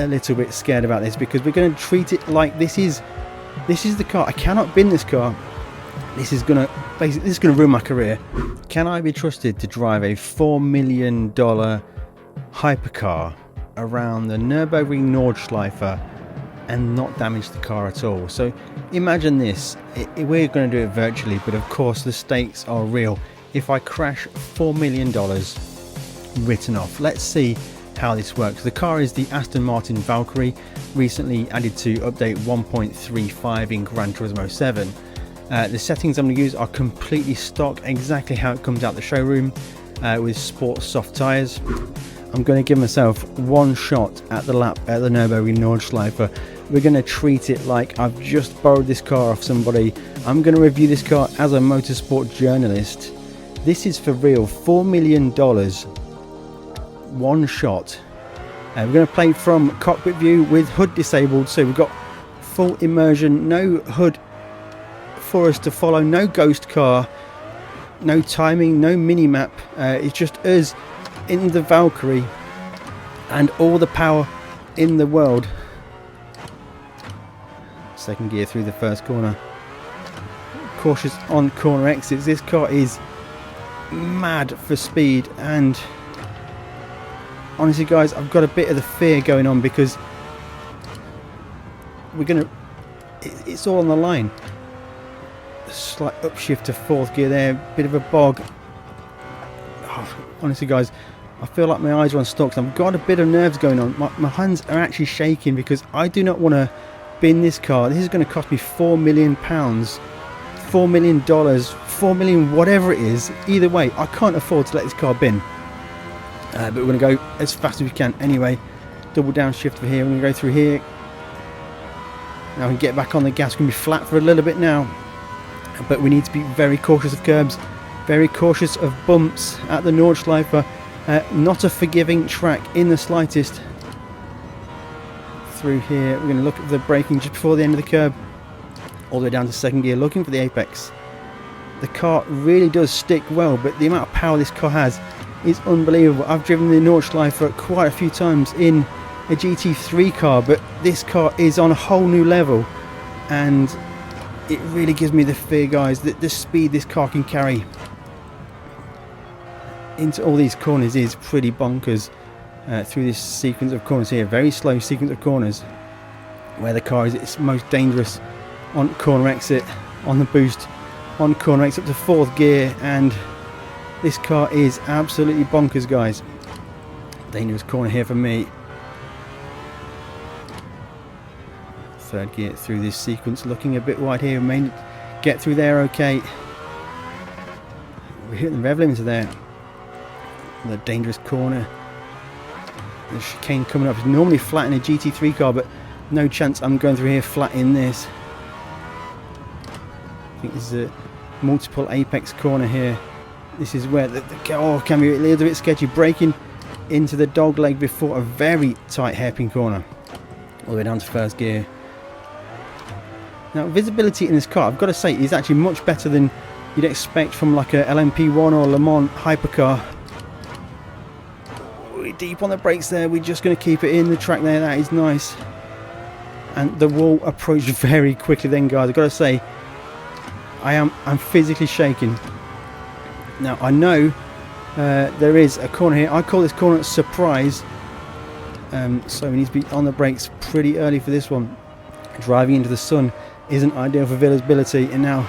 a little bit scared about this because we're going to treat it like this is the car. I cannot bin this car. This is going to ruin my career. Can I be trusted to drive a $4 million hypercar around the Nürburgring Nordschleife and not damage the car at all? So imagine this. We're going to do it virtually, but of course the stakes are real. If I crash, $4 million written off. Let's see how this works. The car is the Aston Martin Valkyrie, recently added to update 1.35 in Gran Turismo 7. The settings I'm going to use are completely stock, exactly how it comes out the showroom, with sport soft tyres. I'm going to give myself one shot at the lap at the Nürburgring Nordschleife. We're going to treat it like I've just borrowed this car off somebody. I'm going to review this car as a motorsport journalist. This is for real. $4 million, one shot. We're going to play from cockpit view with HUD disabled, so we've got full immersion, no HUD for us to follow, no ghost car, no timing, no mini-map. It's just us in the Valkyrie and all the power in the world. Second gear through the first corner. Cautious on corner exits. This car is mad for speed, and honestly guys, I've got a bit of the fear going on because it's all on the line. A slight upshift to fourth gear there, bit of a bog. Oh, honestly guys, I feel like my eyes are on stalks. I've got a bit of nerves going on. My hands are actually shaking because I do not want to bin this car. This is going to cost me £4 million, $4 million, $4 million, whatever it is. Either way, I can't afford to let this car bin. But we're going to go as fast as we can anyway. Double downshift for here. We're going to go through here. Now we can get back on the gas. We're going to be flat for a little bit now. But we need to be very cautious of curbs, very cautious of bumps at the Nordschleife. Not a forgiving track in the slightest. Through here, we're going to look at the braking just before the end of the curb. All the way down to second gear, looking for the apex. The car really does stick well, but the amount of power this car has is unbelievable. I've driven the Nordschleife quite a few times in a GT3 car, but this car is on a whole new level, and it really gives me the fear, guys, that the speed this car can carry into all these corners is pretty bonkers. Through this sequence of corners here, very slow sequence of corners, where the car is at its most dangerous on corner exit, on the boost, on corner exit up to fourth gear, and this car is absolutely bonkers, guys. Dangerous corner here for me. Third gear through this sequence, looking a bit wide here. We may get through there okay. We're hitting the rev limiter there. The dangerous corner. The chicane coming up is normally flat in a GT3 car, but no chance I'm going through here flat in this. I think this is a multiple apex corner here. This is where the can be a little bit sketchy. Braking into the dog leg before a very tight hairpin corner. All the way down to first gear. Now, visibility in this car, I've got to say, is actually much better than you'd expect from like a LMP1 or Le Mans hypercar. We're deep on the brakes there. We're just going to keep it in the track there. That is nice. And the wall approached very quickly then, guys. I've got to say, I'm physically shaking. Now, I know there is a corner here. I call this corner surprise. So we need to be on the brakes pretty early for this one. Driving into the sun isn't ideal for visibility. And now,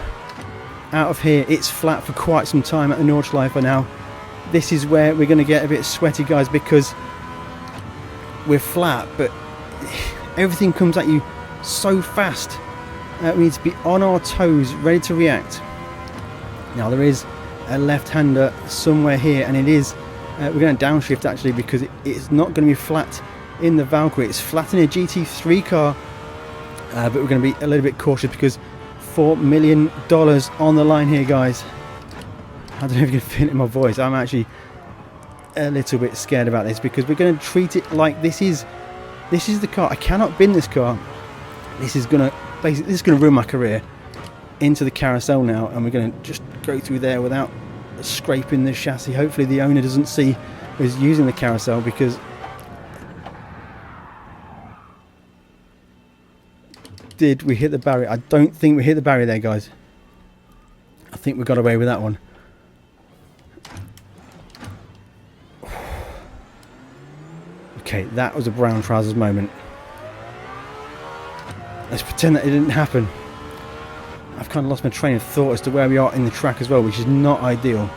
out of here, it's flat for quite some time at the Nordschleife now. This is where we're going to get a bit sweaty, guys, because we're flat, but everything comes at you so fast. We need to be on our toes, ready to react. Now, there is a left-hander somewhere here, and it is we're going to downshift actually, because it's not going to be flat in the Valkyrie. It's flat in a GT3 car, but we're going to be a little bit cautious because $4 million on the line here, guys. I don't know if you can feel it in my voice. I'm actually a little bit scared about this because we're going to treat it like this is the car. I cannot bin this car. This is going to ruin my career. Into the carousel now, and we're going to just go through there without scraping the chassis. Hopefully the owner doesn't see us using the carousel, because did we hit the barrier? I don't think we hit the barrier there, guys. I think we got away with that one. Okay, that was a brown trousers moment. Let's pretend that it didn't happen. I've kind of lost my train of thought as to where we are in the track as well, which is not ideal.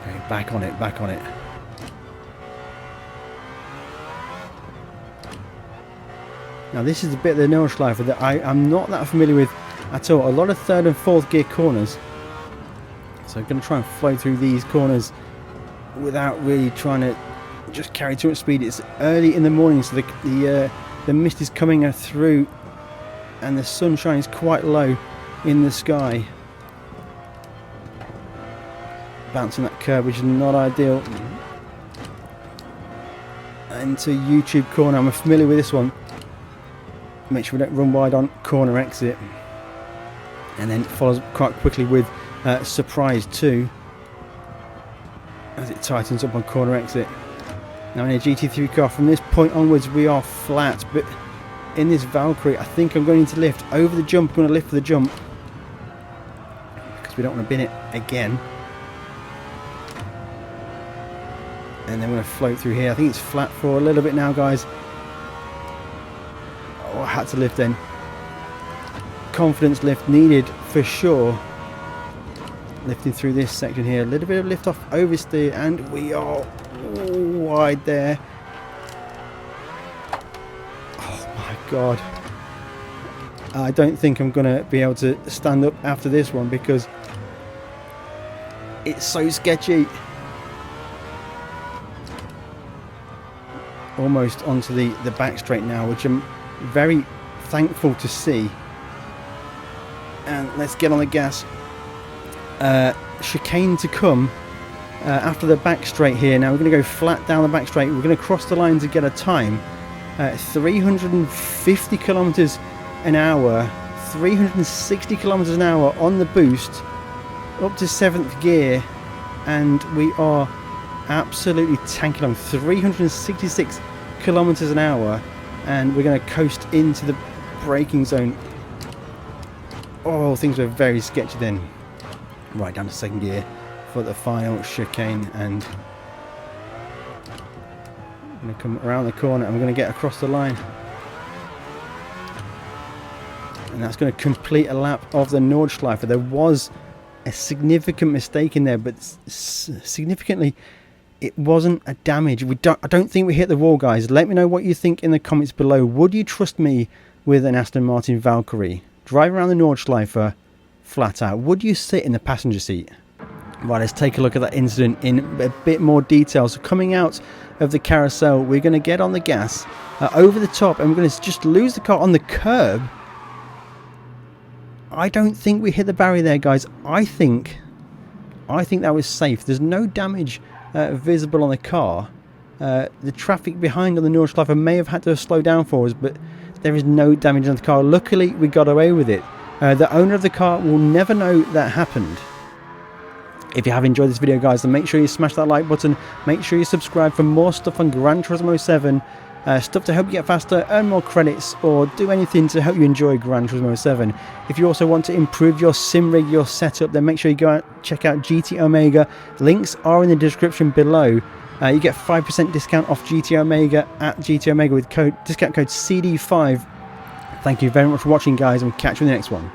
Okay, back on it, back on it. Now this is the bit of the Nordschleife that I'm not that familiar with at all. A lot of third and fourth gear corners. So I'm going to try and flow through these corners without really trying to just carry too much speed. It's early in the morning, so the mist is coming through and the sunshine is quite low in the sky. Bouncing that curb, which is not ideal. Into YouTube corner. I'm familiar with this one. Make sure we don't run wide on corner exit. And then follows quite quickly with surprise 2 as it tightens up on corner exit. Now in a GT3 car, from this point onwards we are flat, but in this Valkyrie I think I'm going to lift over the jump. I'm going to lift for the jump because we don't want to bin it again. And then we're going to float through here. I think it's flat for a little bit now, guys. Oh, I had to lift then. Confidence lift needed for sure. Lifting through this section here. A little bit of lift off oversteer, and we are wide there. Oh my god. I don't think I'm going to be able to stand up after this one because it's so sketchy. Almost onto the back straight now, which I'm very thankful to see. And let's get on the gas. Chicane to come after the back straight here. Now we're going to go flat down the back straight. We're going to cross the line to get a time. 350 kilometers an hour, 360 kilometers an hour on the boost, up to 7th gear, and we are absolutely tanking along. 366 kilometers an hour, and we're going to coast into the braking zone. Oh, things were very sketchy then. Right down to 2nd gear for the final chicane, and I'm going to come around the corner and we're going to get across the line, and that's going to complete a lap of the Nordschleife. There was a significant mistake in there, but significantly it wasn't a damage. I don't think we hit the wall, guys. Let me know what you think in the comments below. Would you trust me with an Aston Martin Valkyrie driving around the Nordschleife flat out? Would you sit in the passenger seat? Right, let's take a look at that incident in a bit more detail. So coming out of the carousel, we're going to get on the gas over the top, and we're going to just lose the car on the curb. I don't think we hit the barrier there, guys. I think that was safe. There's no damage visible on the car. The traffic behind on the Nordschleife may have had to slow down for us, but there is no damage on the car. Luckily, we got away with it. The owner of the car will never know that happened. If you have enjoyed this video, guys, then make sure you smash that like button. Make sure you subscribe for more stuff on Gran Turismo 7. Stuff to help you get faster, earn more credits, or do anything to help you enjoy Gran Turismo 7. If you also want to improve your sim rig, your setup, then make sure you go out check out GT Omega. Links are in the description below. You get 5% discount off GT Omega at GT Omega with discount code CD5. Thank you very much for watching, guys, and we'll catch you in the next one.